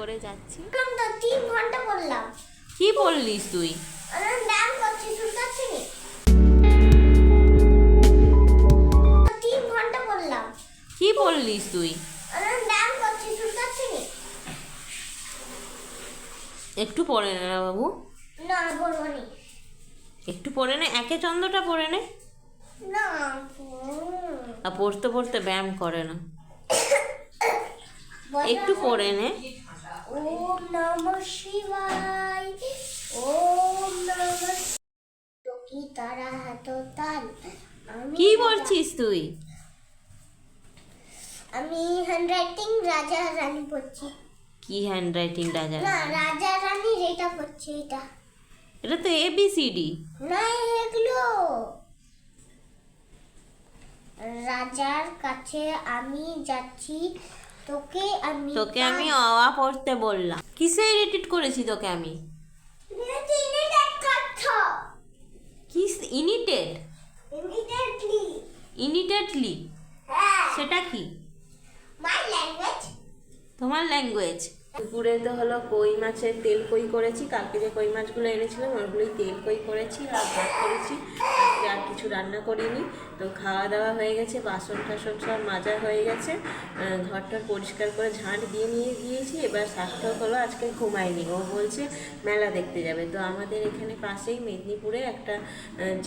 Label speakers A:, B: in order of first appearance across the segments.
A: করে যাচ্ছি।
B: 3 ঘন্টা পড়লাম।
A: কি পড়লিস তুই?
B: ব্যায়াম করছি, শুনতে পাচ্ছি না। 3 ঘন্টা পড়লাম।
A: কি পড়লিস তুই?
B: ব্যায়াম করছি, শুনতে পাচ্ছি না।
A: একটু পড়ে নে না বাবু,
B: না পড়বো নি।
A: একটু পড়ে নে, একে চন্দ্রটা পড়ে নে।
B: না
A: আর পড়তে পড়তে ব্যায়াম করে না, একটু পড়ে নে।
B: ওম নমঃ শিবায়, ওম নমঃ। তো কি তারা এত তাল?
A: কি পড়ছিস তুই?
B: আমি হ্যান্ডরাইটিং রাজা রানী পড়ছি।
A: কি হ্যান্ড রাইটিং রাজা?
B: না, রাজা রানী এটা পড়ছি।
A: এটা তো ABCD।
B: না, এগুলো রাজার কাছে আমি যাচ্ছি, তোকে
A: আমি অ আ পড়তে বললাম। কিসে এডিট করেছি তোকে আমি? কিস ইনিটেড? ইনিটেডলি? সেটা কি? তোমার ল্যাঙ্গুয়েজ। দুপুরে তো হলো কই মাছের তেল কই করেছি, কালকে যে কই মাছগুলো এনেছিলাম ওগুলোই তেল কই করেছি আর ভাত করেছি। আজকে আর কিছু রান্না করিনি। তো খাওয়া দাওয়া হয়ে গেছে, বাসন টাসন সব মাজা হয়ে গেছে, ঘরটা পরিষ্কার করে ঝাঁট দিয়ে নিয়ে গিয়েছি। এবার সার্থক হলো আজকে ঘুমায়নি, ও বলছে মেলা দেখতে যাবে। তো আমাদের এখানে পাশেই মেদিনীপুরে একটা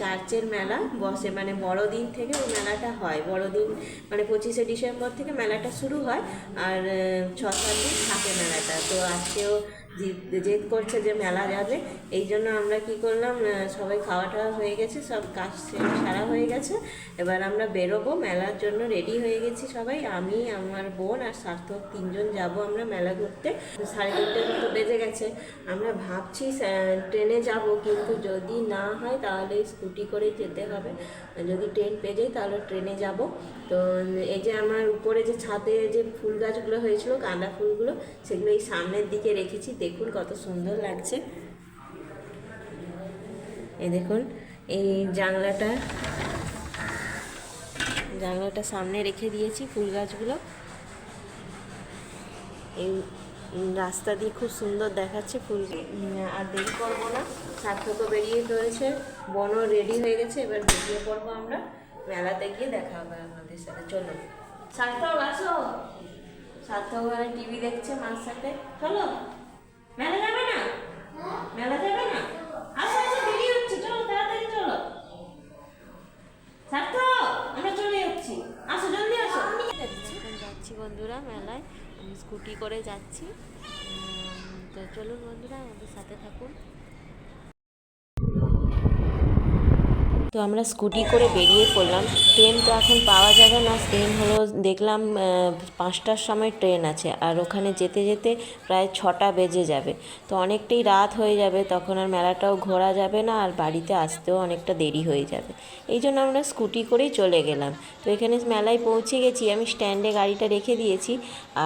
A: চার্চের মেলা বসে, মানে বড়দিন থেকে ওই মেলাটা হয়। বড়দিন মানে 25শে ডিসেম্বর থেকে মেলাটা শুরু হয় আর 6-7 দিন থাকে মেলাটা। তো আজকেও জেদ করছে যে মেলা যাবে, এই জন্য আমরা কি করলাম, সবাই খাওয়া টাওয়া হয়ে গেছে, সব কাজ সারা হয়ে গেছে। এবার আমরা বেরোবো মেলার জন্য, রেডি হয়ে গেছি সবাই। আমি, আমার বোন আর সার্থক 3জন যাব আমরা মেলা ঘুরতে। 3:30টার মতো বেজে গেছে। আমরা ভাবছি ট্রেনে যাব, কিন্তু যদি না হয় তাহলে স্কুটি করে যেতে হবে। যদি ট্রেন পেয়ে যাই তাহলে ট্রেনে যাব। তো এই যে আমার উপরে যে ছাদে যে ফুল গাছগুলো হয়েছিল, গাঁদা ফুলগুলো, সেগুলো এই সামনের দিকে রেখেছি। দেখুন কত সুন্দর লাগছে। এই দেখুন, এই জানলাটা সামনে রেখে দিয়েছি ফুল গাছগুলো। এই রাস্তা দিয়ে খুব সুন্দর দেখাচ্ছে ফুল। আর দেরি করবো না, সার্থকও বেরিয়ে পড়েছে, বনও রেডি হয়ে গেছে। এবার বেরিয়ে পড়বো আমরা, মেলাতে গিয়ে দেখা হবে আপনাদের সাথে। চলো সার্থক আসো। সার্থক ওখানে টিভি দেখছে মার সাথে। চলো মেলা যাবে না? মেলা যাবে না? আসো আসো, দেরি হচ্ছে, চলো তাড়াতাড়ি চলো। সার্থক আমরা চলে যাচ্ছি, আসো জলদি আসো। এখন যাচ্ছি বন্ধুরা মেলায়, আমি স্কুটি করে যাচ্ছি। তো চলুন বন্ধুরা আমাদের সাথে থাকুন। তো আমরা স্কুটি করে বেরিয়ে পড়লাম। ট্রেন তো এখন পাওয়া যাবে না, ট্রেন হলো দেখলাম 5টার সময় ট্রেন আছে, আর ওখানে যেতে যেতে প্রায় 6টা বেজে যাবে। তো অনেকটাই রাত হয়ে যাবে, তখন আর মেলাটাও ঘোরা যাবে না, আর বাড়িতে আসতেও অনেকটা দেরি হয়ে যাবে। এই জন্য আমরা স্কুটি করেই চলে গেলাম। তো এখানে মেলায় পৌঁছে গেছি, আমি স্ট্যান্ডে গাড়িটা রেখে দিয়েছি।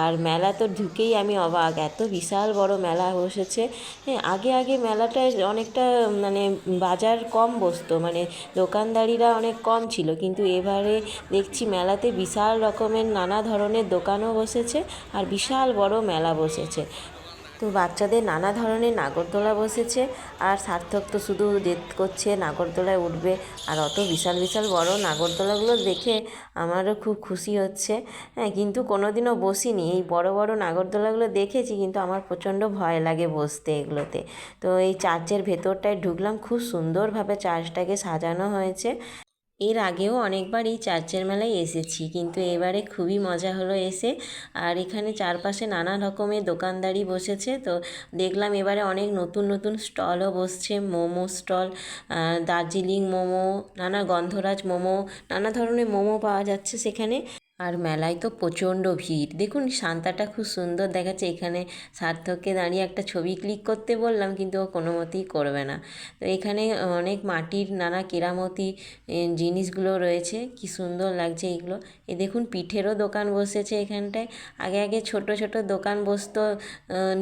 A: আর মেলা তো ঢুকেই আমি অবাক, এত বিশাল বড় মেলা বসেছে। হ্যাঁ, আগে মেলাটায় অনেকটা মানে বাজার কম বসতো, মানে দোকানদারিরা অনেক কম ছিল, কিন্তু এবারে দেখছি মেলাতে বিশাল রকমের নানা ধরনের দোকানও বসেছে আর বিশাল বড় মেলা বসেছে। তো বাচ্চাদের নানা ধরনের নাগরদোলা বসেছে, আর সার্থক তো শুধু জেদ করছে নাগরদোলায় উঠবে। আর অত বিশাল বিশাল বড় নাগরদোলাগুলো দেখে আমারও খুব খুশি হচ্ছে। হ্যাঁ, কিন্তু কোনোদিনও বসিনি, এই বড় বড় নাগরদোলাগুলো দেখেছি, কিন্তু আমার প্রচণ্ড ভয় লাগে বসতে এগুলোতে। তো এই চার্চের ভেতরটায় ঢুকলাম, খুব সুন্দরভাবে চার্চটাকে সাজানো হয়েছে। এর আগেও অনেকবার এই চার্চের মেলায় এসেছি, কিন্তু এবারে খুবই মজা হলো এসে। আর এখানে চারপাশে নানা রকমের দোকানদারি বসেছে। তো দেখলাম এবারে অনেক নতুন নতুন স্টলও বসছে, মোমো স্টল, দার্জিলিং মোমো, নানা গন্ধরাজ মোমো, নানা ধরনের মোমো পাওয়া যাচ্ছে সেখানে। আর মেলায় তো প্রচণ্ড ভিড়, দেখুন সান্তাটা খুব সুন্দর দেখাচ্ছে। এখানে সার্থককে দাঁড়িয়ে একটা ছবি ক্লিক করতে বললাম, কিন্তু ও কোনো মতেই করবে না। তো এখানে অনেক মাটির নানা কেরামতি জিনিসগুলো রয়েছে, কি সুন্দর লাগছে এইগুলো। এ দেখুন পিঠেরও দোকান বসেছে এখানটায়। আগে ছোট ছোট দোকান বসতো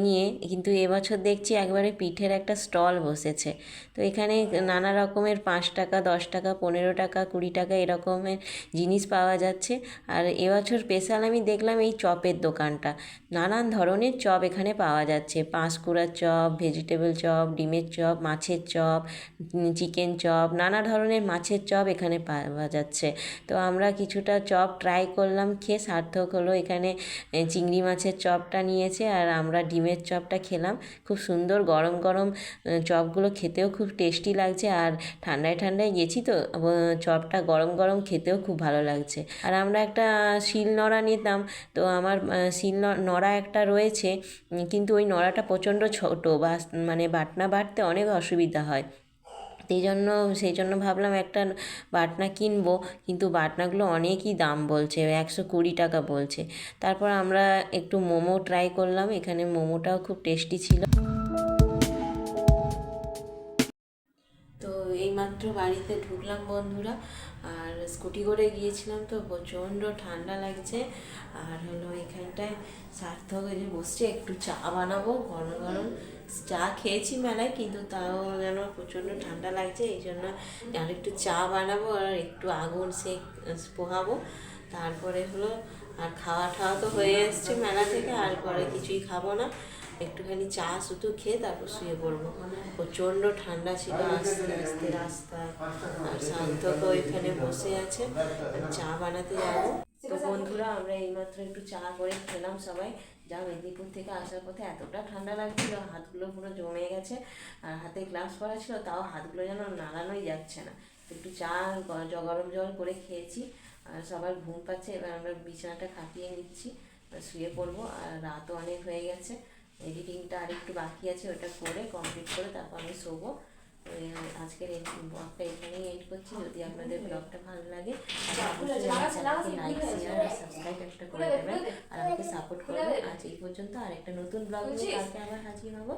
A: নিয়ে, কিন্তু এবছর দেখছি একবারে পিঠের একটা স্টল বসেছে। তো এখানে নানা রকমের 5 টাকা, 10 টাকা, 15 টাকা, 20 টাকা এরকমের জিনিস পাওয়া যাচ্ছে। আর এবছর স্পেশাল আমি দেখলাম এই চপের দোকানটা, নানান ধরনের চপ এখানে পাওয়া যাচ্ছে, পাঁশকুড়ার চপ, ভেজিটেবল চপ, ডিমের চপ, মাছের চপ, চিকেন চপ, নানা ধরনের মাছের চপ এখানে পাওয়া যাচ্ছে। তো আমরা কিছুটা চপ ট্রাই করলাম, খেয়ে সার্থক হলো। এখানে চিংড়ি মাছের চপটা নিয়েছে আর আমরা ডিমের চপটা খেলাম। খুব সুন্দর গরম গরম চপগুলো খেতেও খুব টেস্টি লাগছে, আর ঠান্ডায় ঠান্ডায় গেছি তো চপটা গরম গরম খেতেও খুব ভালো লাগছে। আর আমরা একটা শিল নোড়া নিতাম, তো আমার শিল নোড়া একটা রয়েছে, কিন্তু ওই নোড়াটা প্রচণ্ড ছোটো, মানে বাটনা বাটতে অনেক অসুবিধা হয়। সেই জন্য ভাবলাম একটা বাটনা কিনবো, কিন্তু বাটনাগুলো অনেকই দাম বলছে, 120 টাকা বলছে। তারপর আমরা একটু মোমো ট্রাই করলাম, এখানে মোমোটাও খুব টেস্টি ছিল। তো এইমাত্র বাড়িতে ঢুকলাম বন্ধুরা, আর স্কুটি করে গিয়েছিলাম তো প্রচণ্ড ঠান্ডা লাগছে। আর হলো এখানটায় সার্থক যে বসছে, একটু চা বানাবো, গরম গরম চা খেয়েছি মেলায়, কিন্তু তাও যেন প্রচণ্ড ঠান্ডা লাগছে, এই জন্য আর একটু চা বানাবো আর একটু আগুন পোহাবো। তারপরে হলো আর খাওয়া ঠাওয়া তো হয়ে এসছে মেলা থেকে, আর পরে কিছুই খাবো না, একটুখানি চা শুধু খেয়ে তারপর শুয়ে পড়বো। প্রচণ্ড ঠান্ডা ছিল, আস্তে আস্তে রাস্তায়, আর সার্থক ওইখানে বসে আছে, চা বানাতে যাবো। তো বন্ধুরা আমরা এইমাত্র একটু চা করে খেলাম সবাই। যা মেদিনীপুর থেকে আসার পথে এতটা ঠান্ডা লাগছিল, হাতগুলো পুরো জমে গেছে, আর হাতে গ্লাভস পরা ছিল, তাও হাতগুলো যেন নাড়ানোই যাচ্ছে না। একটু চা গরম জল করে খেয়েছি, আর সবার ঘুম পাচ্ছে, এবার আমরা বিছানাটা খাটিয়ে নিচ্ছি, শুয়ে পড়বো। আর রাতও অনেক হয়ে গেছে, এডিটিংটা আর একটু বাকি আছে, ওটা করে কমপ্লিট করে তারপর আমি শোবো। আজকের এই ব্লগটা এখানেই এন্ড করছি। যদি আপনাদের ব্লগটা ভালো লাগে লাইক, শেয়ার আর সাবস্ক্রাইব একটা করে দেবেন, আর আমাকে সাপোর্ট করবেন। আজ এই পর্যন্ত, আর একটা নতুন ব্লগ নিয়ে কালকে আবার হাজির হবো।